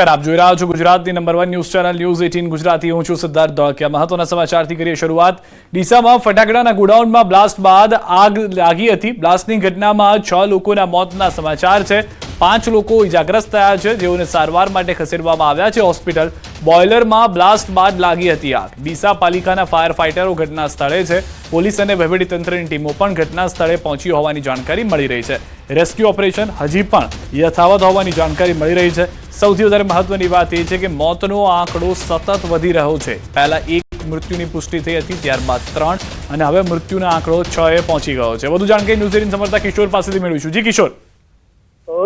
આપ જોઈ રહ્યા છો ગુજરાતની number 1 news channel news 18 Gujarati. હું છું સિદ્ધાર્થ ધોળકિયા। મહત્વના સમાચારથી કરીએ શરૂઆત। ડીસામાં ફટાકડાના ગોડાઉનમાં બ્લાસ્ટ બાદ આગ લાગી હતી। બ્લાસ્ટની ઘટનામાં 6 લોકોના મોતના સમાચાર છે। 5 લોકો ઇજાગ્રસ્ત થયા છે, જેઓને સારવાર માટે ખસેડવામાં આવ્યા છે હોસ્પિટલ। બોઇલરમાં બ્લાસ્ટ બાદ લાગી હતી આગ। ડીસા પાલિકાના ફાયર ફાઇટરો ઘટના સ્થળે છે। પોલીસ અને વહીવટીતંત્રની ટીમો પણ ઘટના સ્થળે પહોંચી હોવાની જાણકારી મળી રહી છે। રેસ્ક્યુ ઓપરેશન હજી પણ યથાવત હોવાની જાણકારી મળી રહી છે। સૌથી વધારે મહત્વની વાત એ છે કે મોતનો આંકડો સતત વધી રહ્યો છે। પહેલા 1 મૃત્યુની પુષ્ટિ થઈ હતી, ત્યારબાદ 3 અને હવે મૃત્યુનો આંકડો 6 પહોંચી ગયો છે। વધુ જાણકારી ન્યૂઝ 18 સંવાદદાતા કિશોર પાસેથી મેળવીશું। જી કિશોર।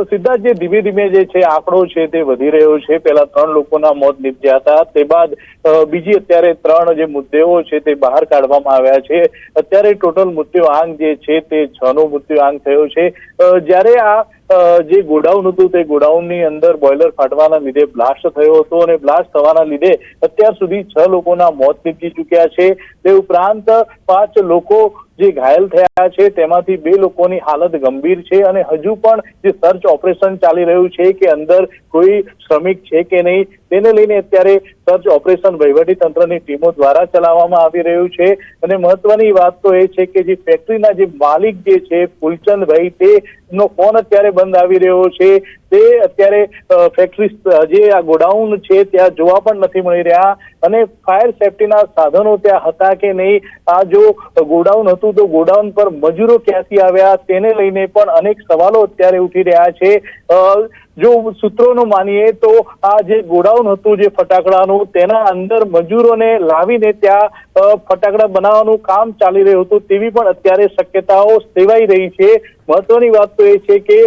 સિદ્ધાર્થ, જે ધીમે ધીમે જે છે આંકડો છે તે વધી રહ્યો છે। પહેલા 3 લોકોના મોત નીપજ્યા હતા, તે બાદ બીજી અત્યારે 3 જે મુદ્દેઓ છે તે બહાર કાઢવામાં આવ્યા છે। અત્યારે ટોટલ મૃત્યુ આંક જે છે તે 6 નો મૃત્યુ આંક થયો છે। જ્યારે આ જે ગોડાઉન હતું તે ગોડાઉનની અંદર બોઇલર ફાટવાના લીધે બ્લાસ્ટ થયો હતો અને બ્લાસ્ટ થવાના લીધે અત્યાર સુધી 6 લોકોના મોત નીપજી ચૂક્યા છે। તે ઉપરાંત 5 લોકો જે ઘાયલ થયા છે, તેમાંથી 2 લોકોની હાલત ગંભીર છે અને હજુ પણ જે સર્ચ ઓપરેશન ચાલી રહ્યું છે કે અંદર કોઈ શ્રમિક છે કે નહીં, તેને લઈને અત્યારે સર્ચ ઓપરેશન વહીવટીતંત્રની ટીમો દ્વારા ચલાવવામાં આવી રહ્યું છે। અને મહત્વની વાત તો એ છે કે જે ફેક્ટરીના જે માલિક જે છે ફૂલચંદભાઈ, તેનો ફોન અત્યારે બંધ આવી રહ્યો છે। તે અત્યારે ફેક્ટરી જે આ ગોડાઉન છે ત્યાં જોવા પણ નથી મળી રહ્યા અને ફાયર સેફટીના સાધનો ત્યાં હતા કે નહીં। આ જો ગોડાઉન હતું તો ગોડાઉન પર મજૂરો ક્યાંથી આવ્યા, તેને લઈને પણ અનેક સવાલો અત્યારે ઉઠી રહ્યા છે। જો સૂત્રોનું માનીએ તો આ જે ગોડાઉન હતું જે ફટાકડાનું, તેના અંદર મજૂરોને લાવીને ત્યાં ફટાકડા બનાવવાનું કામ ચાલી રહ્યું હતું, તેવી પણ અત્યારે શક્યતાઓ સેવાઈ રહી છે। મહત્વની વાત તો એ છે કે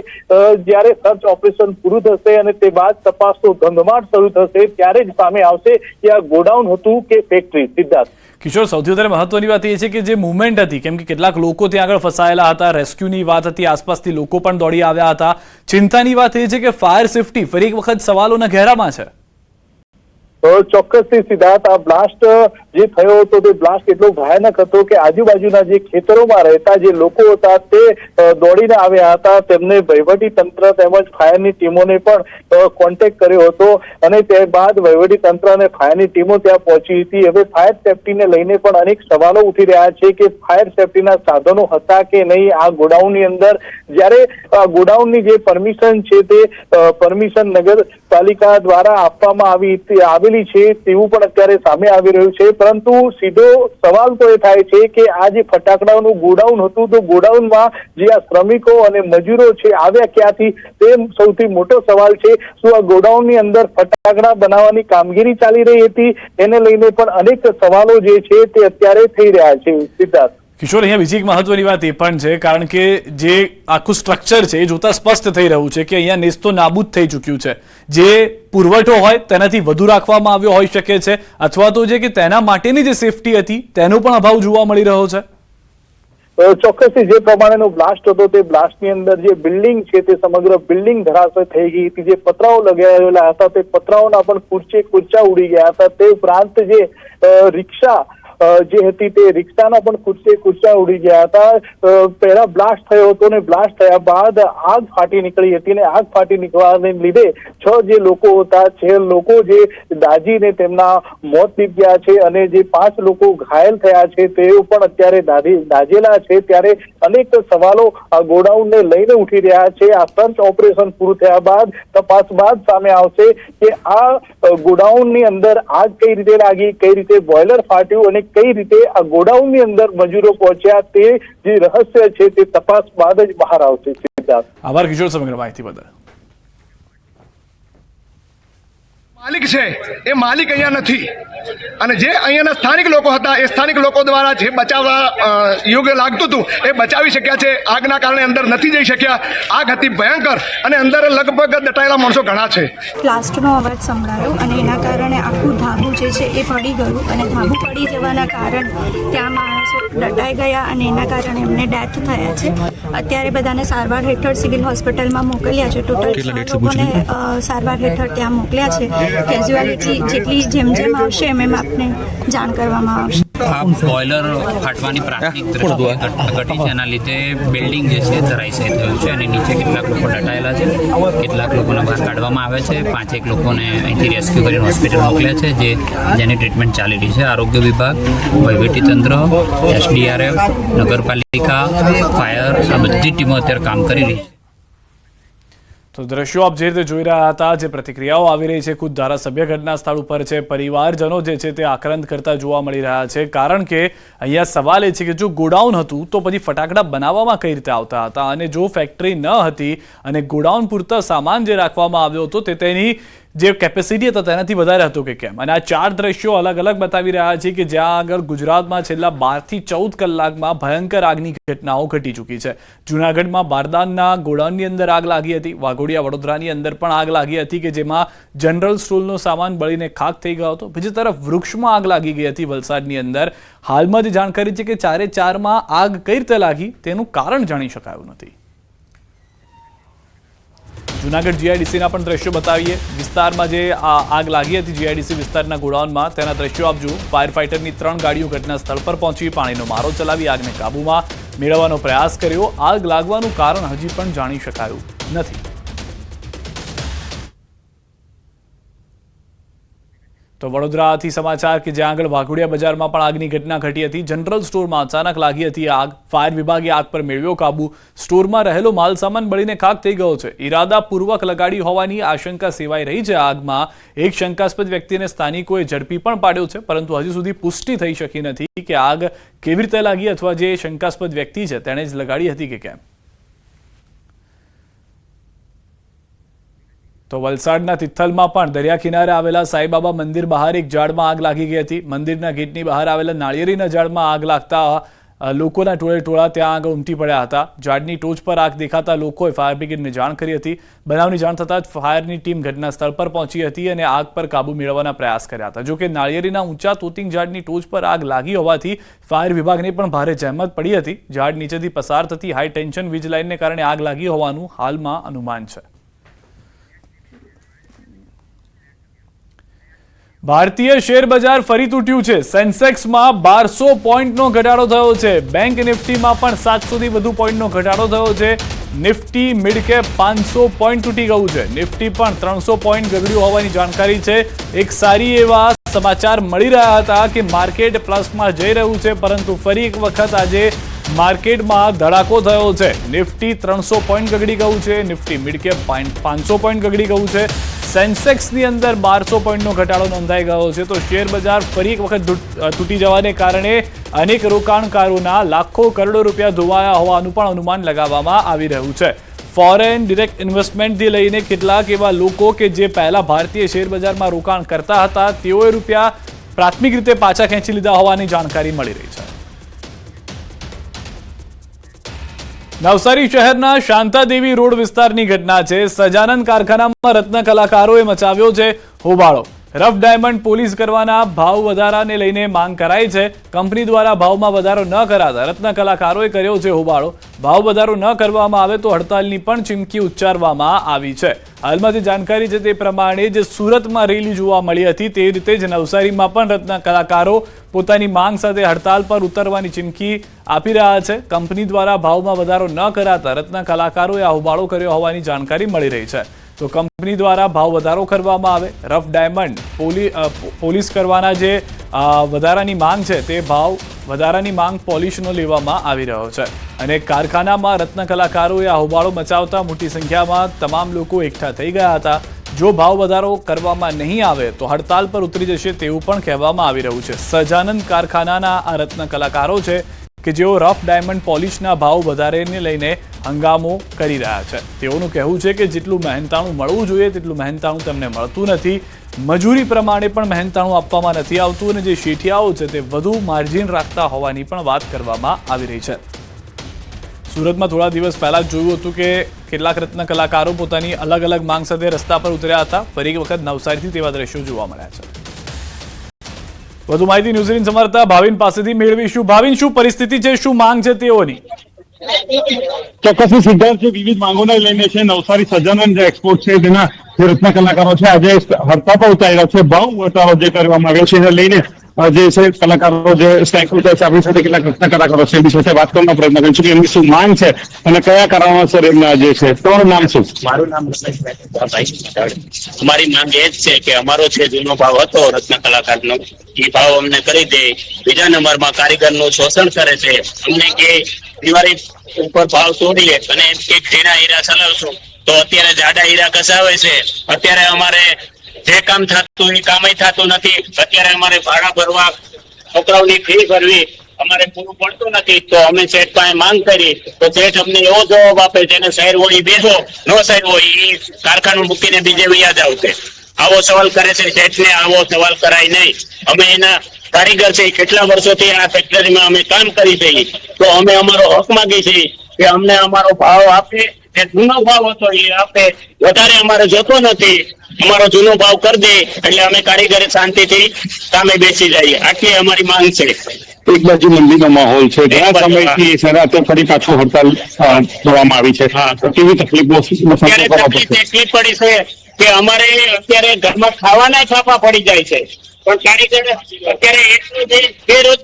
જ્યારે સર્ચ ઓપરેશન પૂરું થશે અને તે બાદ તપાસનો ધમધમાટ શરૂ થશે, ત્યારે જ સામે આવશે કે આ ગોડાઉન હતું કે ફેક્ટરી। સિદ્ધાર્થ। કિશોર, સૌથી વધારે મહત્વની વાત એ છે કે જે મુવમેન્ટ હતી, કેમ કે કેટલાક લોકો ત્યાં આગળ ફસાયેલા હતા, રેસ્ક્યુની વાત હતી, આસપાસથી લોકો પણ દોડી આવ્યા હતા। ચિંતાની વાત એ છે કે ફાયર સેફટી ફરી એક વખત સવાલોના ઘેરામાં છે। ચોક્કસથી સિદ્ધાર્થ, આ બ્લાસ્ટ જે થયો હતો તે બ્લાસ્ટ એટલો ભયાનક હતો કે આજુબાજુના જે ખેતરોમાં રહેતા જે લોકો હતા તે દોડીને આવ્યા હતા। તેમને વહીવટી તંત્ર તેમજ ફાયરની ટીમોને પણ કોન્ટેક્ટ કર્યો હતો અને ત્યારબાદ વહીવટી તંત્ર અને ફાયરની ટીમો ત્યાં પહોંચી હતી। હવે ફાયર સેફટીને લઈને પણ અનેક સવાલો ઉઠી રહ્યા છે કે ફાયર સેફટીના સાધનો હતા કે નહીં આ ગોડાઉનની અંદર। જ્યારે ગોડાઉનની જે પરમિશન છે તે પરમિશન નગરપાલિકા દ્વારા આપવામાં આવેલી છે તેવું પણ અત્યારે સામે આવી રહ્યું છે, પરંતુ સીધો સવાલ તો એ થાય છે કે આ જે ફટાકડાનું ગોડાઉન હતું તો ગોડાઉનમાં જે આ શ્રમિકો અને મજૂરો છે આવ્યા ક્યાંથી, તે સૌથી મોટો સવાલ છે। શું આ ગોડાઉનની અંદર ફટાકડા બનાવવાની કામગીરી ચાલી રહી હતી, તેને લઈને પણ અનેક સવાલો જે છે તે અત્યારે થઈ રહ્યા છે। સિદ્ધાર્થ। કિશોર, અહીંયા બીજી એક મહત્વની વાત એ પણ છે, કારણ કે જે આખું સ્ટ્રક્ચર છે એ જોતા સ્પષ્ટ થઈ રહ્યું છે કે અહીંયા નેસ્તો નાબૂદ થઈ ચૂક્યું છે। જે પુરવઠો હોય તેનાથી વધુ રાખવામાં આવ્યો હોઈ શકે છે, અથવા તો જે કે તેના માટેની જે સેફટી હતી તેનો પણ અભાવ જોવા મળી રહ્યો છે। ચોક્કસથી જે પ્રમાણેનો બ્લાસ્ટ હતો તે બ્લાસ્ટની અંદર જે બિલ્ડિંગ છે તે સમગ્ર બિલ્ડિંગ ધરાશય થઈ ગઈ હતી। જે પતરાઓ લગાવેલા હતા તે પતરાઓના પણ કુર્ચા ઉડી ગયા હતા। તે ઉપરાંત જે રિક્ષા જે હતી તે રિક્ષાના પણ કુર્ચા ઉડી ગયા હતા। પહેલા બ્લાસ્ટ થયો હતો ને બ્લાસ્ટ થયા બાદ આગ ફાટી નીકળી હતી ને આગ ફાટી નીકળવાને લીધે 6 જે લોકો હતા, 6 લોકો જે દાઝીને તેમના મોત નીપજ્યા છે અને જે 5 લોકો ઘાયલ થયા છે તેઓ પણ અત્યારે દાઝેલા છે। ત્યારે અનેક સવાલો આ ગોડાઉનને લઈને ઉઠી રહ્યા છે। આ સર્ચ ઓપરેશન પૂરું થયા બાદ તપાસ બાદ સામે આવશે કે આ ગોડાઉનની અંદર આગ કઈ રીતે લાગી, કઈ રીતે બોઇલર ફાટ્યું અને કઈ રીતે આ ગોડાઉનની અંદર મજૂરો પહોંચ્યા, તે જે રહસ્ય છે તે તપાસ બાદ જ બહાર આવશે। સિદ્ધાર્થ। આભાર કિશોર, સમગ્ર માહિતી બદલ। માલિક છે એ માલિક અહીંયા નથી અને જે અહીંયાના સ્થાનિક લોકો હતા એ સ્થાનિક લોકો દ્વારા જે બચાવવા યોગ્ય લાગતું હતું એ બચાવી શક્યા છે। આગના કારણે અંદર નથી જઈ શક્યા। આગ હતી ભયંકર અને અંદર લગભગ દટાયેલા માણસો ઘણા છે। બ્લાસ્ટનો અવાજ સંભળાયો અને એના કારણે આખું ધાબુ જે છે એ પડી ગયું અને ધાબુ પડી જવાના કારણે ત્યાં માણસો દટાઈ ગયા અને એના કારણે એમને ડેથ થયા છે। અત્યારે બધાને સારવાર હેઠળ સિવિલ હોસ્પિટલમાં મોકલ્યા છે। ટોટલ 6 લોકોને સારવાર હેઠળ ત્યાં મોકલ્યા છે। કેઝ્યુઆલિટી જેટલી જેમ આવશે એમ આપને જાણ કરવામાં આવશે। આ બોઇલર ફાટવાની પ્રાથમિક દ્રષ્ટિએ ઘટી છે. એના લીધે બિલ્ડિંગ જે છે ધરાશયી થયું છે અને નીચે કેટલાક લોકો દટાયેલા છે. કેટલાક લોકોને બહાર કાઢવામાં આવે છે. 5 લોકોને અહીંથી રેસ્ક્યુ કરીને હોસ્પિટલ મોકલ્યા છે, જેની ટ્રીટમેન્ટ ચાલી રહી છે. આરોગ્ય વિભાગ, વહીવટીતંત્ર, SDRF, નગરપાલિકા, ફાયર, આ બધી ટીમો અત્યારે કામ કરી રહી છે. તો દ્રશ્યો આપ જે રીતે જોઈ રહ્યા હતા, જે પ્રતિક્રિયાઓ આવી રહી છે, ખુદ ધારાસભ્ય ઘટના સ્થળ ઉપર છે, પરિવારજનો જે છે તે આક્રંદ કરતા જોવા મળી રહ્યા છે. કારણ કે અહીંયા સવાલ એ છે કે જો ગોડાઉન હતું તો પછી ફટાકડા બનાવવામાં કઈ રીતે આવતા હતા, અને જો ફેક્ટરી ન હતી અને ગોડાઉન પૂરતા સામાન જે રાખવામાં આવ્યો હતો તે તેની જે કેપેસિટી હતા તેનાથી વધારે હતું કે કેમ. અને આ 4 દ્રશ્યો અલગ અલગ બતાવી રહ્યા છે કે જ્યાં આગળ ગુજરાતમાં છેલ્લા 12 થી 14 કલાકમાં ભયંકર આગની ઘટનાઓ ઘટી ચૂકી છે. જૂનાગઢમાં બારદાનના ગોડાઉનની અંદર આગ લાગી હતી. વાઘોડિયા વડોદરાની અંદર પણ આગ લાગી હતી કે જેમાં જનરલ સ્ટોરનો સામાન બળીને ખાખ થઈ ગયો હતો. બીજી તરફ વૃક્ષમાં આગ લાગી ગઈ હતી વલસાડની અંદર. હાલમાં જે જાણકારી છે કે 4-4માં આગ કઈ રીતે લાગી તેનું કારણ જાણી શકાયું નથી. જૂનાગઢ GIDCના પણ દ્રશ્યો બતાવીએ. વિસ્તારમાં જે આગ લાગી હતી GIDC વિસ્તારના ગોડાઉનમાં, તેના દ્રશ્યો આપ જુઓ. ફાયર ફાઇટરની 3 ગાડીઓ ઘટના સ્થળ પર પહોંચી પાણીનો મારો ચલાવી આગને કાબૂમાં મેળવવાનો પ્રયાસ કર્યો. આગ લાગવાનું કારણ હજી પણ જાણી શકાયું નથી. તો વડોદરાથી સમાચાર કે જ્યાં આગળ વાઘોડિયા બજારમાં પણ આગની ઘટના ઘટી હતી. જનરલ સ્ટોરમાં અચાનક લાગી હતી આગ. ફાયર વિભાગે આગ પર મેળવ્યો કાબુ. સ્ટોરમાં રહેલો માલ સામાન બળીને ખાખ થઈ ગયો છે. ઇરાદાપૂર્વક લગાડી હોવાની આશંકા સેવાઈ રહી છે. આગમાં એક શંકાસ્પદ વ્યક્તિને સ્થાનિકોએ ઝડપી પણ પાડ્યો છે, પરંતુ હજી સુધી પુષ્ટિ થઈ શકી નથી કે આગ કેવી રીતે લાગી અથવા જે શંકાસ્પદ વ્યક્તિ છે તેણે જ લગાડી હતી કે કેમ. તો વલસાડના તિથલમાં પણ દરિયા કિનારે આવેલા સાંઈબાબા મંદિર બહાર એક ઝાડમાં આગ લાગી ગઈ હતી. મંદિરના ગેટની બહાર આવેલા નાળિયેરીના ઝાડમાં આગ લાગતા લોકોના ટોળે ત્યાં આગળ ઉમટી પડ્યા હતા. ઝાડની ટોચ પર આગ દેખાતા લોકોએ ફાયર બ્રિગેડને જાણ કરી હતી. બનાવની જાણ થતાં જ ફાયરની ટીમ ઘટના સ્થળ પર પહોંચી હતી અને આગ પર કાબુ મેળવવાના પ્રયાસ કર્યા હતા. જોકે નાળિયેરીના ઊંચા તોતિંગ ઝાડની ટોચ પર આગ લાગી હોવાથી ફાયર વિભાગને પણ ભારે જહેમત પડી હતી. ઝાડ નીચેથી પસાર થતી હાઈ ટેન્શન વીજ લાઇનને કારણે આગ લાગી હોવાનું હાલમાં અનુમાન છે. ભારતીય શેર બજાર ફરી તૂટ્યું છે. સેન્સેક્સમાં 1200 પોઈન્ટનો ઘટાડો થયો છે. બેંક નિફ્ટીમાં પણ 700 થી વધુ પોઈન્ટનો ઘટાડો થયો છે. નિફ્ટી મિડ કેપ 500 પોઈન્ટ તૂટી ગયું છે. નિફ્ટી પણ 300 પોઈન્ટ ગગડ્યું હોવાની જાણકારી છે. એક સારી એવા સમાચાર મળી રહ્યા હતા કે માર્કેટ પ્લસમાં જઈ રહ્યું છે, પરંતુ ફરી એક વખત આજે માર્કેટમાં ધડાકો થયો છે. નિફ્ટી 300 પોઈન્ટ ગગડી ગયું છે. નિફ્ટી મિડ કેપ 500 પોઈન્ટ ગગડી ગયું છે. સેન્સેક્સની અંદર 1200 પોઈન્ટનો ઘટાડો નોંધાઈ ગયો છે. તો શેર બજાર ફરી એક વખત તૂટી જવાને કારણે અનેક રોકાણકારોના લાખો કરોડો રૂપિયા ધોવાયા હોવાનું પણ અનુમાન લગાવવામાં આવી રહ્યું છે. ફોરેન ડિરેક્ટ ઇન્વેસ્ટમેન્ટથી લઈને કેટલાક એવા લોકો કે જે પહેલા ભારતીય શેર બજારમાં રોકાણ કરતા હતા તેઓએ રૂપિયા પ્રાથમિક રીતે પાછા ખેંચી લીધા હોવાની જાણકારી મળી રહી છે. નવસારી શહેરના શાંતાદેવી રોડ વિસ્તારની ઘટના છે. સજાનંદ કારખાનામાં રત્ન કલાકારોએ મચાવ્યો છે હોબાળો. રફ ડાયમંડ પોલીસ કરવાના ભાવ વધારાને લઈને માંગ કરાઈ છે. કંપની દ્વારા ભાવમાં વધારો ન કરાતા રત્ન કલાકારોએ કર્યો છે હોબાળો. ભાવ વધારો ન કરવામાં આવે તો હડતાલની પણ ચીમકી ઉચ્ચારવામાં આવી છે. હાલમાં જે જાણકારી છે તે પ્રમાણે જે સુરતમાં રેલી જોવા મળી હતી તે રીતે જ નવસારીમાં પણ રત્ન કલાકારો પોતાની માંગ સાથે હડતાલ પર ઉતરવાની ચીમકી આપી રહ્યા છે. કંપની દ્વારા ભાવમાં વધારો ન કરાતા રત્ન કલાકારોએ આ હોબાળો કર્યો હોવાની જાણકારી મળી રહી છે. તો કંપની દ્વારા ભાવ વધારો કરવામાં આવે, રફ ડાયમંડ પોલીસ કરવાના જે વધારાની માંગ છે તે ભાવ વધારાની માંગ પોલિશનો લેવામાં આવી રહ્યો છે. અને કારખાનામાં રત્ન કલાકારોએ આ હોબાળો મચાવતા મોટી સંખ્યામાં તમામ લોકો એકઠા થઈ ગયા હતા. જો ભાવ વધારો કરવામાં નહીં આવે તો હડતાલ પર ઉતરી જશે તેવું પણ કહેવામાં આવી રહ્યું છે. સજાનંદ કારખાનાના આ રત્ન કલાકારો છે કે જેઓ રફ ડાયમંડ પોલિશના ભાવ વધારેને લઈને હંગામો કરી રહ્યા છે. તેઓનું કહેવું છે કે જેટલું મહેનતાણું મળવું જોઈએ તેટલું મહેનતાણું તેમને મળતું નથી. મજૂરી પ્રમાણે પણ મહેનતાણું આપવામાં નથી આવતું અને જે શેઠિયાઓ છે તે વધુ માર્જિન રાખતા હોવાની પણ વાત કરવામાં આવી રહી છે. સુરતમાં થોડા દિવસ પહેલા જોયું હતું કે કેટલાક રત્ન કલાકારો પોતાની અલગ અલગ માંગ સાથે રસ્તા પર ઉતર્યા હતા. ફરી એક વખત નવસારીથી તેવા દ્રશ્યો જોવા મળ્યા છે. વધુ માહિતી ન્યૂઝ18 સમાચાર ભાવિન પાસેથી મેળવીશું. ભાવિન, શું પરિસ્થિતિ છે, શું માંગ છે તેઓની? ચોક્કસથી સિદ્ધાર્થ, જે વિવિધ માંગોને લઈને છે નવસારી સજાનંદ જે એક્સપોર્ટ છે તેના જે રત્ન કલાકારો છે આજે હડતાળ પર ઉતારેલા છે. ભાવ વધારો જે કરવામાં આવ્યો છે એને લઈને જે છે કલાકારો જે સ્ટ્રાઇક છે આપણી સાથે કેટલાક રત્ન કલાકારો છે એમની સાથે વાત કરવાનો પ્રયત્ન કરીશું કે એમની શું માંગ છે અને કયા કારણોસર એમના જે છે તમારું નામ શું? મારું નામ રમેશભાઈ. અમારી માંગ એ જ છે કે અમારો છે જૂનો ભાવ હતો રત્ન કલાકારનો એ ભાવ અમને કરી દે. બીજા નંબરમાં કારીગરનું શોષણ કરે છે. અમને કે દિવાળી ઉપર ભાવ તોડીએ અને એમ કે ઘેરા હીરા ચલાવશું તો અત્યારે જાડા હીરા કસાવે છે. અત્યારે અમારે જે કામ થતું એ કામ થતું નથી. અત્યારે અમારે ભાડા ભરવા, છોકરાઓની ફી ભરવી અમારે પૂરું પડતું નથી. તો અમે શેઠ પાસે માંગ કરી તો શેઠ અમને એવો જવાબ આપે જેને શહેર હોય એ બેસો, નો શહેર હોય એ કારખાનું મૂકીને બીજે વ્યાજ આવશે. આવો સવાલ કરે છે શેઠને. આવો સવાલ કરાય નહીં. અમે એના કારીગર છે. કેટલા વર્ષોથી આ ફેક્ટરીમાં અમે કામ કરી છે. તો અમે અમારો હક માંગી છીએ કે અમને અમારો ભાવ આપે. જે જૂનો ભાવ હતો એ આપે. વધારે અમારે જોતો નથી. અમારો જૂનો ભાવ કરી દે એટલે અમે કારીગરે શાંતિથી સામે બેસી જઈએ. આટલી અમારી માંગ છે. એક બાજુ મંદીનો માહોલ છે, ઘણા સમયથી શરાતે ફરી પાછું હડતાલ કરવામાં આવી છે. કેવી તકલીફો અત્યારે તકલીફ પડી છે કે અમારે અત્યારે ઘરમાં ખાવાના છાપા પડી જાય છે. પણ કારીગર અત્યારે એટલું બેરોજ.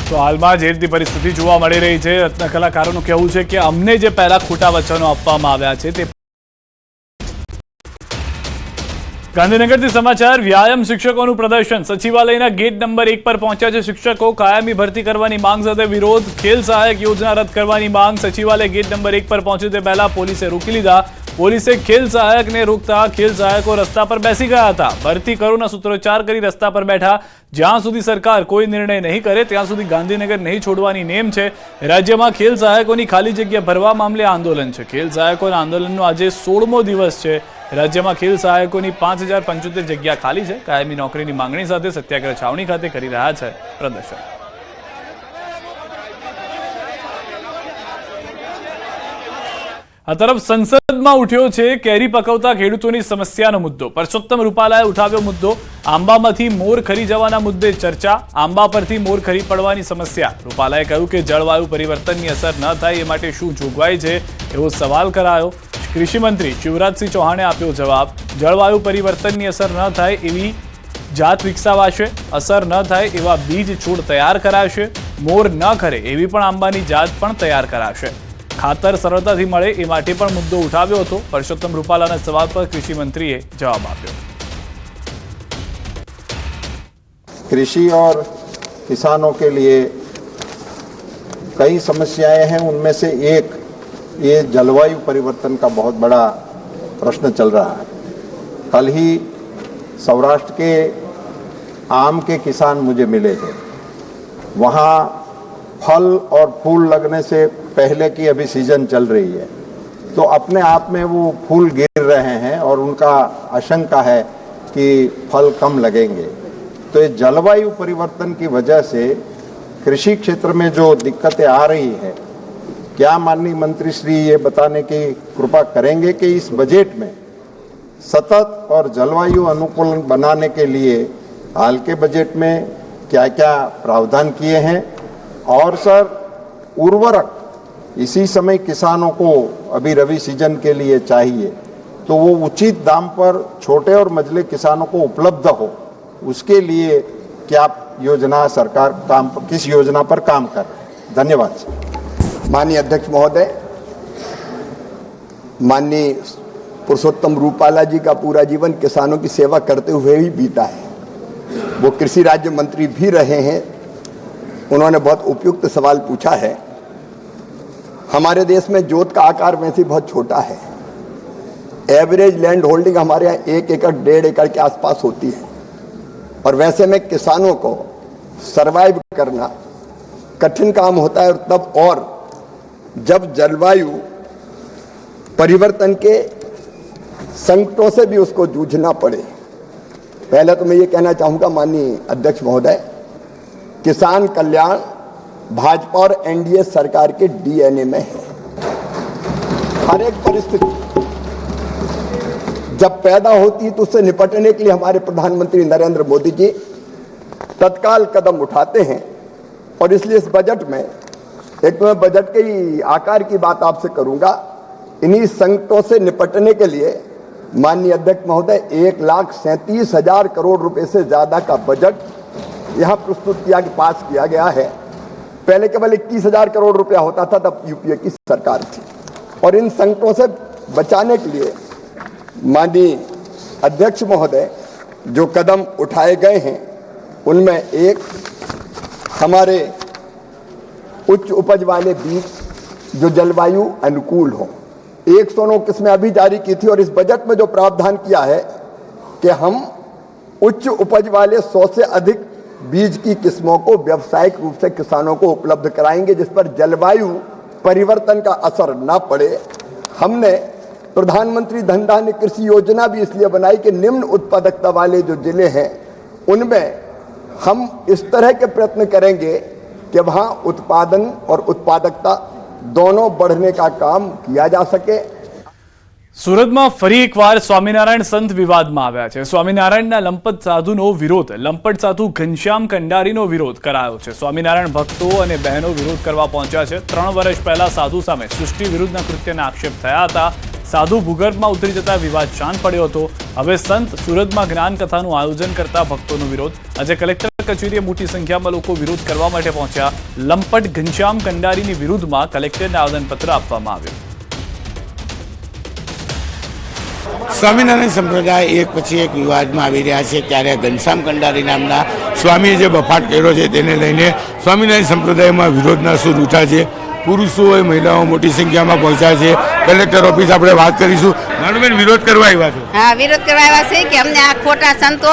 તો હાલમાં જે રીતની પરિસ્થિતિ જોવા મળી રહી છે, રત્ન કલાકારોનું કહેવું છે કે અમને જે પહેલા ખોટા વચનો આપવામાં આવ્યા છે તે. ગાંધીનગરથી સમાચાર. વ્યાયામ શિક્ષકોનું પ્રદર્શન. સચિવાલયના ગેટ નંબર 1 પર પહોંચ્યા છે શિક્ષકો. કાયમી ભરતી કરવાની માંગ સાથે વિરોધ. ખેલ સહાયક યોજના રદ કરવાની માંગ. સચિવાલય ગેટ નંબર 1 પર પહોંચે તે પહેલા પોલીસે રોકી લીધા. પોલીસે ખેલ સહાયકને રોકતા ખેલ સહાયકો રસ્તા પર બેસી ગયા હતા. ભરતી કરોના સૂત્રોચ્ચાર કરી રસ્તા પર બેઠા. જ્યાં સુધી સરકાર કોઈ નિર્ણય નહીં કરે ત્યાં સુધી ગાંધીનગર નહીં છોડવાની નેમ છે. રાજ્યમાં ખેલ સહાયકોની ખાલી જગ્યા ભરવા મામલે આંદોલન છે. ખેલ સહાયકોના આંદોલનનો આજે 16મો દિવસ છે. રાજ્યમાં ખેલ સહાયકોની 5075 જગ્યા ખાલી છે. કાયમી નોકરીની માંગણી સાથે સત્યાગ્રહ છાવણી ખાતે કરી રહ્યા છે પ્રદર્શન. આ તરફ સંસદમાં ઉઠ્યો છે કેરી પકવતા ખેડૂતોની સમસ્યાનો મુદ્દો. પરસોત્તમ રૂપાલાએ ઉઠાવ્યો મુદ્દો. આંબામાંથી મોર ખરી જવાના મુદ્દે ચર્ચા. આંબા પરથી મોર ખરી પડવાની સમસ્યા. રૂપાલાએ કહ્યું કે જળવાયુ પરિવર્તનની અસર ન થાય એ માટે શું જોગવાઈ છે એવો સવાલ કરાયો. કૃષિ મંત્રી શિવરાજસિંહ ચૌહાણે આપ્યો જવાબ. જળવાયુ પરિવર્તનની અસર ન થાય એવી જાત વિકસાવાશે. અસર ન થાય એવા બીજ છોડ તૈયાર કરાશે. મોર ન ખરે એવી પણ આંબાની જાત પણ તૈયાર કરાશે. ખાતર સરળતાથી મળે એ માટે પણ મુદ્દો ઉઠાવ્યો હતો. પરસોત્તમ રૂપાલાના સવાલ પર કૃષિ મંત્રીએ જવાબ આપ્યો. कृषि और किसानों के लिए कई समस्याएं हैं. उनमें से एक ये जलवायु परिवर्तन का बहुत बड़ा प्रश्न चल रहा है. कल ही सौराष्ट्र के आम के किसान मुझे मिले थे. वहाँ फल और फूल लगने से पहले की अभी सीजन चल रही है तो अपने आप में वो फूल गिर रहे हैं और उनका आशंका है कि फल कम लगेंगे. तो ये जलवायु परिवर्तन की वजह से कृषि क्षेत्र में जो दिक्कतें आ रही है, क्या माननीय मंत्री श्री ये बताने की कृपा करेंगे कि इस बजट में सतत और जलवायु अनुकूलन बनाने के लिए हाल के बजट में क्या क्या प्रावधान किए हैं? और सर उर्वरक इसी समय किसानों को अभी रबी सीजन के लिए चाहिए तो वो उचित दाम पर छोटे और मझले किसानों को उपलब्ध हो, उसके लिए क्या योजना सरकार किस योजना पर काम कर रहे हैं? धन्यवाद सर. माननीय अध्यक्ष महोदय, माननीय पुरुषोत्तम रूपाला जी का पूरा जीवन किसानों की सेवा करते हुए ही बीता है. वो कृषि राज्य मंत्री भी रहे हैं. उन्होंने बहुत उपयुक्त सवाल पूछा है. हमारे देश में जोत का आकार वैसे बहुत छोटा है. एवरेज लैंड होल्डिंग हमारे यहाँ 1 एकड़ 1.5 एकड़ के आसपास होती है और वैसे में किसानों को सरवाइव करना कठिन काम होता है. और तब और जब जलवायु परिवर्तन के संकटों से भी उसको जूझना पड़े. पहले तो मैं ये कहना चाहूँगा माननीय अध्यक्ष महोदय, किसान कल्याण भाजपा और एनडीए सरकार के डीएनए में है. हर एक परिस्थिति जब पैदा होती है तो उससे निपटने के लिए हमारे प्रधानमंत्री नरेंद्र मोदी जी तत्काल कदम उठाते हैं. और इसलिए इस बजट में एक तो मैं बजट के आकार की बात आपसे करूंगा. इन्हीं संकटों से निपटने के लिए माननीय अध्यक्ष महोदय 1,37,000 करोड़ रुपए से ज्यादा का बजट यहाँ प्रस्तुत किया पास किया गया है। पहले केवल 21,000 करोड़ रुपया होता था, तब यूपीए की सरकार थी। और इन संकटों से बचाने के लिए माननीय अध्यक्ष महोदय जो कदम उठाए गए हैं उनमें एक, हमारे उच्च उपज वाले बीज जो जलवायु अनुकूल हो, 109 किस्में अभी जारी की थी और इस बजट में जो प्रावधान किया है कि हम उच्च उपज वाले 100 से अधिक बीज की किस्मों को व्यावसायिक रूप से किसानों को उपलब्ध कराएंगे, जिस पर जलवायु परिवर्तन का असर न पड़े। हमने प्रधानमंत्री धन धान्य कृषि योजना भी इसलिए बनाई कि निम्न उत्पादकता वाले जो जिले हैं उनमें हम इस तरह के प्रयत्न करेंगे कि वहां उत्पादन और उत्पादकता दोनों बढ़ने का काम किया जा सके। સુરતમાં ફરી એકવાર સ્વામિનારાયણ સંત વિવાદમાં આવ્યા છે। સ્વામિનારાયણના લંપટ સાધુનો વિરોધ, લંપટ સાધુ ઘનશ્યામ કંડારીનો વિરોધ કરાયો છે। સ્વામિનારાયણ ભક્તો અને બહેનો વિરોધ કરવા પહોંચ્યા છે। 3 વર્ષ પહેલા સાધુ સામે સૃષ્ટિ વિરુદ્ધના કૃત્યના આક્ષેપ થયા હતા। સાધુ ભૂગર્ભમાં ઉતરી જતા વિવાદ શાંત પડ્યો હતો। હવે સંત સુરતમાં જ્ઞાન કથાનું આયોજન કરતા ભક્તોનો વિરોધ। આજે કલેક્ટર કચેરીએ મોટી સંખ્યામાં લોકો વિરોધ કરવા માટે પહોંચ્યા। લંપટ ઘનશ્યામ કંડારીની વિરુદ્ધમાં કલેક્ટરને આવેદનપત્ર આપવામાં આવ્યું। સ્વામિનારાયણ સંપ્રદાય એક પછી એક વિવાદમાં આવી રહ્યા છે, ત્યારે ઘનશ્યામ કંડારી નામના સ્વામીએ જે બફાટ કર્યો છે તેને લઈને સ્વામિનારાયણ સંપ્રદાયમાં વિરોધના સૂર ઉઠ્યા છે। પુરુષો હોય, મહિલાઓ મોટી સંખ્યામાં પહોંચ્યા છે। કલેક્ટર ઓફિસ આપણે વાત કરીશું। માનવબેન, વિરોધ કરવા આવ્યા છો? હા, વિરોધ કરવા આવ્યા છે કે અમને આ ખોટા સંતો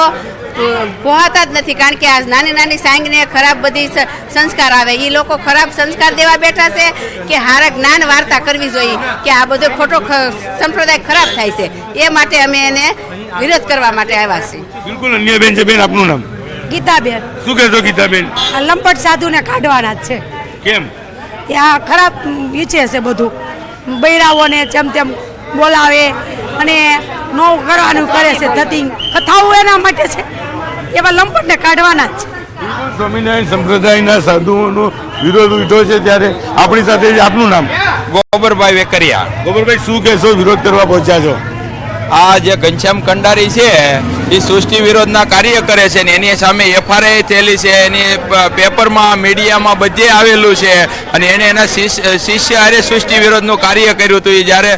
પોહાતા જ નથી, કારણ કે આ નાની નાની સાંગને ખરાબ બધી સંસ્કાર આવે, એ લોકો ખરાબ સંસ્કાર દેવા બેઠા છે કે હારા જ્ઞાન વાર્તા કરવી જોઈએ કે આ બધો ખોટો સંપ્રદાય ખરાબ થાય છે, એ માટે અમે એને વિરોધ કરવા માટે આવ્યા છીએ। બિલકુલ। અન્ય બેન છે, બેન આપનું નામ? ગીતાબેન। શું કહેશો ગીતાબેન? આ લંપટ સાધુને કાઢવાના જ છે। કેમ? આ ખરાબ ઈચ્છે છે, બધું બૈરાઓને જેમ તેમ બોલાવે અને નો કરવાનું કરે છે, ધતિંગ કથાઓ એના માટે છે, એવા લંપટને કાઢવાના જ છે। બિલકુલ। સ્વામિનારાયણ સંપ્રદાયના સાધુઓનો વિરોધ ઉઠ્યો છે, ત્યારે આપણી સાથે આપનું નામ? ગોબરભાઈ વેકરિયા। ગોબરભાઈ, શું કહેશો? વિરોધ કરવા પહોંચ્યા છો? આ જે ઘનશ્યામ કંડારી છે એ સૃષ્ટિ વિરોધના કાર્ય કરે છે ને એની સામે એફઆરઆઈ થયેલી છે, એની પેપરમાં, મીડિયામાં બધે આવેલું છે, અને એને એના શિષ્ય હારે સૃષ્ટિ વિરોધનું કાર્ય કર્યું હતું એ જ્યારે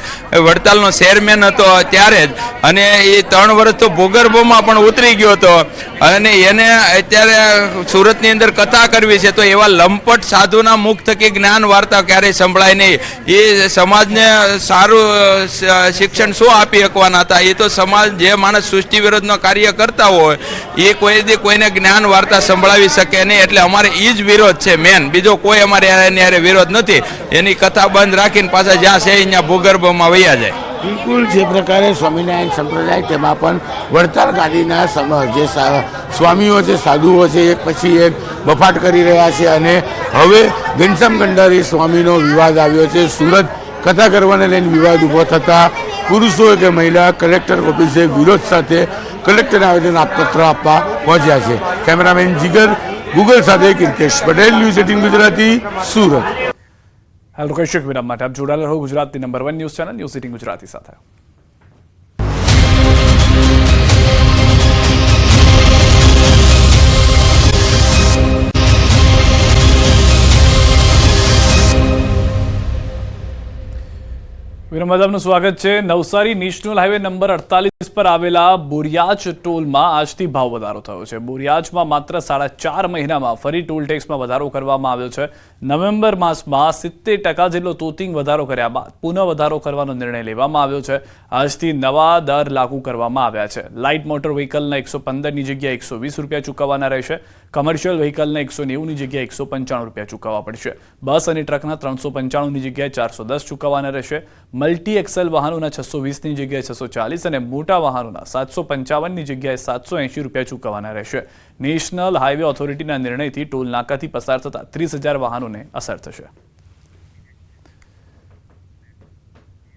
વડતાલનો ચેરમેન હતો ત્યારે જ, અને એ 3 વર્ષ તો ભૂગર્ભમાં પણ ઉતરી ગયો હતો, અને એને અત્યારે સુરતની અંદર કથા કરવી છે, તો એવા લંપટ સાધુના મુખ થકી જ્ઞાન વાર્તા ક્યારેય સંભળાય નહીં। એ સમાજને સારું શિક્ષણ શું આપી શકવાના હતા? એ તો સમાજ, જે માણસ સૃષ્ટિ વિરોધનો કાર્ય કરતા હોય એ કોઈ દી કોઈને જ્ઞાન વાર્તા સંભળાવી શકે નહીં, એટલે અમારે એ જ વિરોધ છે મેન, બીજો કોઈ અમારે એની હારે વિરોધ નથી। એની કથા બંધ રાખીને પાછા જ્યાં છે અહીંયા ભૂગર્ભમાં વયા જાય। બિલકુલ। જે પ્રકારે સ્વામિનારાયણ સંપ્રદાય, તેમાં પણ વડતાલ ગાદીના જે સ્વામીઓ છે, સાધુઓ છે, એક પછી એક બફાટ કરી રહ્યા છે, અને હવે ઘનશ્યામ કંડારી સ્વામીનો વિવાદ આવ્યો છે। સુરત કથા કરવાને લઈને વિવાદ ઊભો થતાં પુરુષો કે મહિલા કલેક્ટર ઓફિસે વિરોધ સાથે કલેક્ટરને આવેદનપત્ર આપવા પહોંચ્યા છે। કેમેરામેન જીગર ગૂગલ સાથે કિર્કેશ પટેલ, ન્યૂઝ 18 ગુજરાતી, સુરત। હાલ રોકાઈશું એક વિરામ માટે। આપ જોડાયેલા રહો ગુજરાતની number 1 news channel news 18 Gujarati સાથે। વિરામ બાદ આપનું સ્વાગત છે। નવસારી નેશનલ હાઈવે નંબર 48 પર આવેલા બોરિયાજ ટોલમાં આજથી ભાવ વધારો થયો છે। બોરિયાજમાં માત્ર 4.5 મહિનામાં ફરી ટોલ ટેક્સમાં વધારો કરવામાં આવ્યો છે। નવેમ્બર માસમાં 70% જેટલો તોતિંગ વધારો કર્યા બાદ પુનઃ વધારો કરવાનો નિર્ણય લેવામાં આવ્યો છે। આજથી નવા દર લાગુ કરવામાં આવ્યા છે। લાઇટ મોટર વ્હીકલના 115ની જગ્યાએ 120 રૂપિયા ચૂકવવાના રહેશે। કમર્શિયલ વ્હીકલના 190ની જગ્યાએ 195 રૂપિયા ચૂકવવા પડશે। બસ અને ટ્રકના 395ની જગ્યાએ 410 ચૂકવવાના રહેશે। મલ્ટી એક્સેલ વાહનોના 620ની જગ્યાએ 640 અને મોટા વાહનોના 755ની જગ્યાએ 780 રૂપિયા ચૂકવવાના રહેશે। નેશનલ હાઈવે ઓથોરિટીના નિર્ણયથી ટોલ નાકાથી પસાર થતા 30,000 વાહનોને અસર થશે।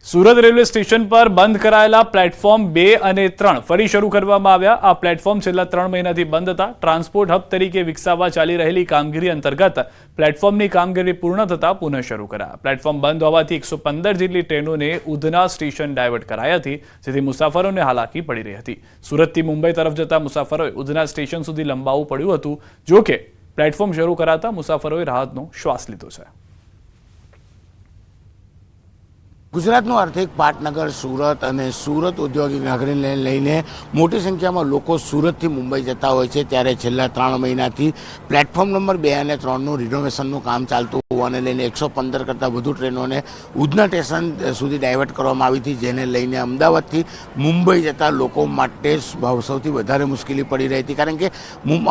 સુરત રેલવે સ્ટેશન પર બંધ કરાયેલા પ્લેટફોર્મ 2 અને 3 ફરી શરૂ કરવામાં આવ્યા. આ પ્લેટફોર્મ છેલ્લા 3 મહિનાથી બંધ હતા. ટ્રાન્સપોર્ટ હબ તરીકે વિકસાવવા ચાલી રહેલી કામગીરી અંતર્ગત પ્લેટફોર્મની કામગીરી પૂર્ણ થતા પુનઃ શરૂ કરાયા. પ્લેટફોર્મ બંધ હોવાથી 115 જેટલી ટ્રેનોને ઉધના સ્ટેશન ડાયવર્ટ કરાઈ હતી, જેથી મુસાફરોને હાલાકી પડી રહી હતી. સુરતથી મુંબઈ તરફ જતા મુસાફરોએ ઉધના સ્ટેશન સુધી લંબાવવું પડ્યું હતું. જો કે પ્લેટફોર્મ શરૂ કરાતા મુસાફરોએ રાહતનો શ્વાસ લીધો છે. ગુજરાતનું આર્થિક પાટનગર સુરત અને સુરત ઔદ્યોગિક નગરીને લઈને મોટી સંખ્યામાં લોકો સુરતથી મુંબઈ જતા હોય છે. ત્યારે છેલ્લા 3 મહિનાથી પ્લેટફોર્મ નંબર 2 અને 3નું રિનોવેશનનું કામ ચાલતું હોવાને લઈને 115 કરતાં વધુ ટ્રેનોને ઉધના સ્ટેશન સુધી ડાયવર્ટ કરવામાં આવી હતી, જેને લઈને અમદાવાદથી મુંબઈ જતા લોકો માટે સૌથી વધારે મુશ્કેલી પડી રહી હતી. કારણ કે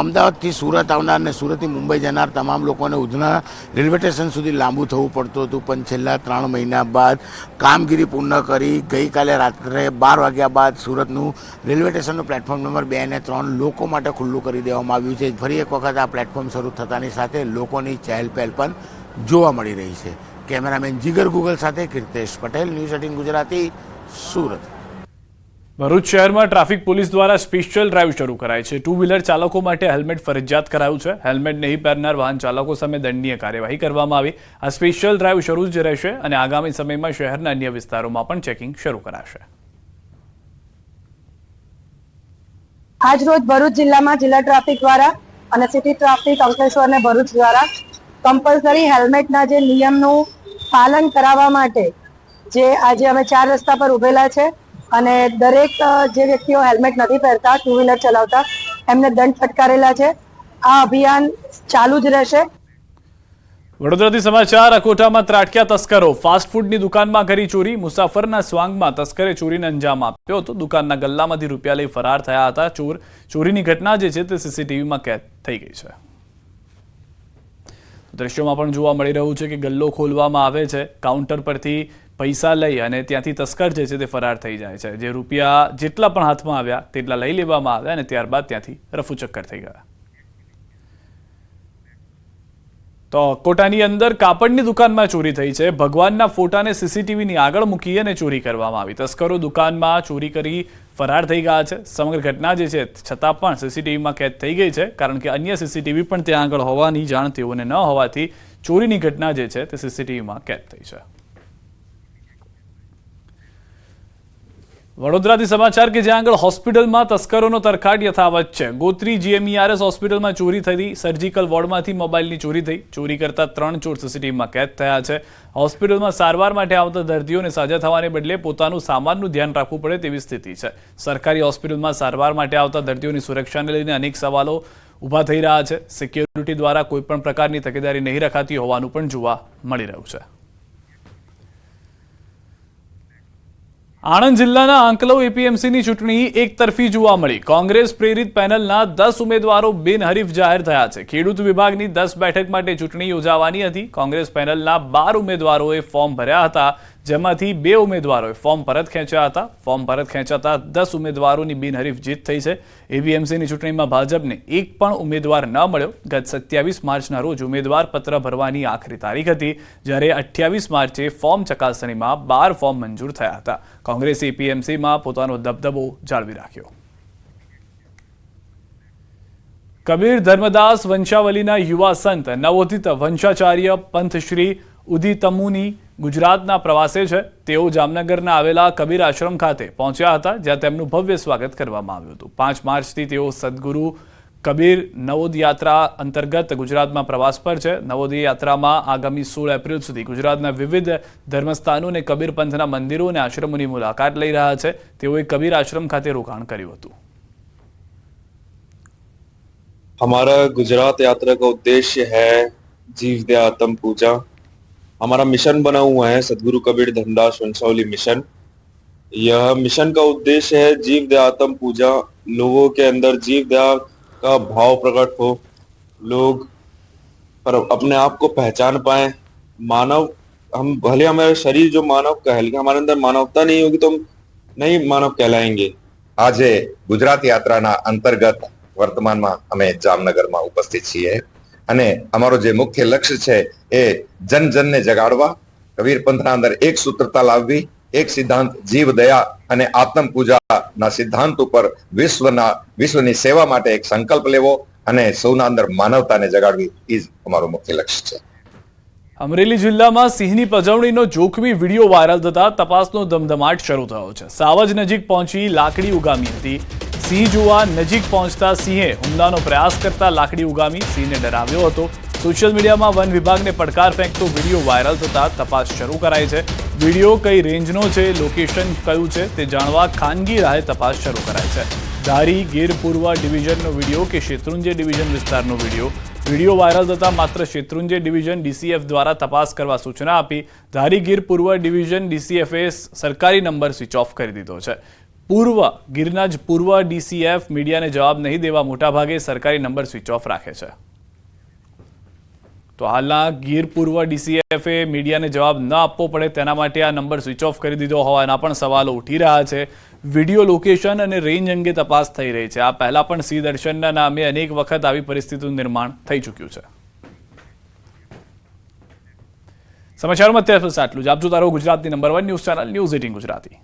અમદાવાદથી સુરત આવનાર અને સુરતથી મુંબઈ જનાર તમામ લોકોને ઉધના રેલવે સ્ટેશન સુધી લાંબુ થવું પડતું હતું. પણ છેલ્લા 3 મહિના બાદ કામગીરી પૂર્ણ કરી ગઈકાલે રાત્રે 12 વાગ્યા બાદ સુરતનું રેલવે સ્ટેશનનું પ્લેટફોર્મ નંબર 2 અને 3 લોકો માટે ખુલ્લું કરી દેવામાં આવ્યું છે. ફરી એક વખત આ પ્લેટફોર્મ શરૂ થતાની સાથે લોકોની ચહેલપહેલ પણ જોવા મળી રહી છે. કેમેરામેન જીગર ગુગલ સાથે કીર્તેશ પટેલ, ન્યૂઝ 18 ગુજરાતી, સુરત. ભરૂચ શહેરમાં ટ્રાફિક પોલીસ દ્વારા સ્પેશિયલ ડ્રાઈવ શરૂ કરાઈ છે. 2 વ્હીલર ચાલકો માટે હેલ્મેટ ફરજિયાત કરાયું છે. હેલ્મેટ નહીં પહેરનાર વાહન ચાલકો સામે દંડનીય કાર્યવાહી કરવામાં આવી. આ સ્પેશિયલ ડ્રાઈવ શરૂ જ રહેશે અને આગામી સમયમાં શહેરના અન્ય વિસ્તારોમાં પણ ચેકિંગ શરૂ કરાશે. આજ રોજ ભરૂચ જિલ્લામાં જિલ્લા ટ્રાફિક દ્વારા અને સિટી ટ્રાફિક અંકલેશ્વર અને ભરૂચ દ્વારા કમ્પલસરી હેલ્મેટના જે નિયમનું પાલન કરાવવા માટે જે આજે અમે 4 રસ્તા પર ઉભેલા છે અને દરેક જે વ્યક્તિઓ હેલ્મેટ નથી પહેરતા 2 વ્હીલર ચલાવતા એમને દંડ ફટકારેલા છે. આ અભિયાન ચાલુ જ રહેશે. વડોદરાથી સમાચાર. અકોટામાં ત્રાટક્યા તસ્કરો. ફાસ્ટ ફૂડની દુકાનમાં કરી ચોરી. મુસાફરના સ્વાંગમાં તસ્કરે ચોરીને અંજામ આપ્યો હતો. દુકાનના ગલ્લામાંથી રૂપિયા લઈ ફરાર થયા હતા. ચોરીની ઘટના જે છે તે સીસીટીવીમાં કેદ થઈ ગઈ છે. દ્રશ્યોમાં પણ જોવા મળી રહ્યું છે કે ગલ્લો ખોલવામાં આવે છે, કાઉન્ટર પરથી પૈસા લઈ અને ત્યાંથી તસ્કર જે છે તે ફરાર થઈ જાય છે. જે રૂપિયા જેટલા પણ હાથમાં આવ્યા તેટલા લઈ લેવામાં આવ્યા અને ત્યારબાદ ત્યાંથી રફુચક્કર થઈ ગયા. તો કોટાની અંદર કાપડની દુકાનમાં ચોરી થઈ છે. ભગવાનના ફોટાને સીસીટીવીની આગળ મૂકી અને ચોરી કરવામાં આવી. તસ્કરો દુકાનમાં ચોરી કરી ફરાર થઈ ગયા છે. સમગ્ર ઘટના જે છે છતાં પણ સીસીટીવીમાં કેદ થઈ ગઈ છે, કારણ કે અન્ય સીસીટીવી પણ ત્યાં આગળ હોવાની જાણ તેઓને ન હોવાથી ચોરીની ઘટના જે છે તે સીસીટીવીમાં કેદ થઈ છે. વડોદરાથી સમાચાર કે જ્યાં આગળ હોસ્પિટલમાં તસ્કરોનો તરખાટ યથાવત છે. ગોત્રી GMERS હોસ્પિટલમાં ચોરી થઈ. સર્જિકલ વોર્ડમાંથી મોબાઈલની ચોરી થઈ. ચોરી કરતા 3 ચોર સીસીટીવીમાં કેદ થયા છે. હોસ્પિટલમાં સારવાર માટે આવતા દર્દીઓને સાજા થવાને બદલે પોતાનું સામાનનું ધ્યાન રાખવું પડે તેવી સ્થિતિ છે. સરકારી હોસ્પિટલમાં સારવાર માટે આવતા દર્દીઓની સુરક્ષાને લઈને અનેક સવાલો ઊભા થઈ રહ્યા છે. સિક્યોરિટી દ્વારા કોઈપણ પ્રકારની તકેદારી નહીં રખાતી હોવાનું પણ જોવા મળી રહ્યું છે. આણંદ જિલ્લાના આંકલવ APMCની ચૂંટણી એકતરફી જોવા મળી. કોંગ્રેસ પ્રેરિત પેનલના 10 ઉમેદવારો બિનહરીફ જાહેર થયા છે. ખેડૂત વિભાગની 10 બેઠક માટે ચૂંટણી યોજાવાની હતી. કોંગ્રેસ પેનલના 12 ઉમેદવારોએ ફોર્મ ભર્યા હતા, જેમાંથી 2 ઉમેદવારોએ ફોર્મ પરત ખેંચ્યા હતા. ફોર્મ પરત ખેંચાતા 10 ઉમેદવારોની બિનહરીફ જીત થઈ છે. APMCની ચૂંટણીમાં ભાજપને એક પણ ઉમેદવાર ન મળ્યો. ગત 27 માર્ચના રોજ ઉમેદવાર પત્ર ભરવાની આખરી તારીખ હતી, જ્યારે 28 માર્ચે ફોર્મ ચકાસણીમાં 12 ફોર્મ મંજૂર થયા હતા. કોંગ્રેસે APMCમાં પોતાનો દબદબો જાળવી રાખ્યો. કબીર ધર્મદાસ વંશાવલીના યુવા સંત નવોદિત વંશાચાર્ય પંથશ્રી ઉદિતમુનિ ગુજરાતના પ્રવાસે છે. તેઓ જામનગરના આવેલા કબીર આશ્રમ ખાતે પહોંચ્યા હતા, જ્યાં તેમનું ભવ્ય સ્વાગત કરવામાં આવ્યું હતું. 5 માર્ચથી તેઓ સદગુરુ કબીર નવોદય યાત્રા અંતર્ગત ગુજરાતમાં પ્રવાસ પર છે. નવોદય યાત્રામાં આગામી 16 એપ્રિલ સુધી ગુજરાતના વિવિધ ધર્મસ્થાનો અને કબીર પંથના મંદિરો અને આશ્રમોની મુલાકાત લઈ રહ્યા છે. તેઓએ કબીર આશ્રમ ખાતે રોકાણ કર્યું હતું. हमारा गुजरात यात्रा का उद्देश्य है जीव दया आत्म पूजा. हमारा मिशन बना हुआ है सदगुरु कबीर धर्मदास वंशावली मिशन. यह मिशन का उद्देश्य है जीव दया आत्म पूजा. लोगों के अंदर जीव दया का भाव प्रकट हो, लोग पर अपने आप को पहचान पाए. मानव हम भले हमारा शरीर जो मानव कहलाएगा, हमारे अंदर मानवता नहीं होगी तो हम नहीं मानव कहलाएंगे. આજે ગુજરાત યાત્રાના અંતર્ગત વર્તમાનમાં અમે જામનગરમાં ઉપસ્થિત છીએ અને અમારો જે મુખ્ય લક્ષ્ય છે એ જન જનને જગાડવા, કબીર પંથના અંદર એક સૂત્રતા લાવવી એક સિદ્ધાંત જીવ દયા અને આત્મ પૂજાના સિદ્ધાંત ઉપર વિશ્વની સેવા માટે એક સંકલ્પ લેવો અને સૌના અંદર માનવતાને જગાડવી એ જ અમારું મુખ્ય લક્ષ્ય છે. અમરેલી જિલ્લામાં સિંહની પજવણીનો જોખમી વિડીયો વાયરલ થતા તપાસનો ધમધમાટ શરૂ થયો છે. સાવજ નજીક પહોંચી લાકડી ઉગામી હતી. સિંહ જોવા નજીક પહોંચતા સિંહે હુમલાનો પ્રયાસ કરતા લાકડી ઉગામી સિંહને ડરાવ્યો હતો. સોશિયલ મીડિયામાં વન વિભાગને પડકાર ફેંકતો વિડીયો વાયરલ થતા તપાસ શરૂ કરાઈ છે. વિડીયો કઈ રેન્જનો છે, લોકેશન કયું છે તે જાણવા ખાનગી રાહે તપાસ શરૂ કરાઈ છે. ધારી ગીર પૂર્વ ડિવિઝનનો વિડીયો કે શેત્રુંજય ડિવિઝન વિસ્તારનો વિડીયો વાયરલ થતા માત્ર શેત્રુંજય ડિવિઝન ડીસીએફ દ્વારા તપાસ કરવા સૂચના આપી. ધારી ગીર પૂર્વ ડિવિઝન ડીસીએફએ સરકારી નંબર સ્વિચ ઓફ કરી દીધો છે. ગીરના જ પૂર્વ ડીસીએફ મીડિયાને જવાબ નહીં દેવા મોટાભાગે સરકારી નંબર સ્વિચ ઓફ રાખે છે. તો હાલના ગીર પૂર્વ ડીસીએફએ મીડિયાને જવાબ ન આપવો પડે તેના માટે આ નંબર સ્વિચ ઓફ કરી દીધો હોવાના પણ સવાલો ઉઠી રહ્યા છે. વિડીયો લોકેશન અને રેન્જ અંગે તપાસ થઈ રહી છે. આ પહેલા પણ સિંહ દર્શનના નામે અનેક વખત આવી પરિસ્થિતિનું નિર્માણ થઈ ચૂક્યું છે. સમાચારમાં અત્યારે આટલું જ. આપ જોતા રહો ગુજરાતની number 1 news channel news 18 Gujarati.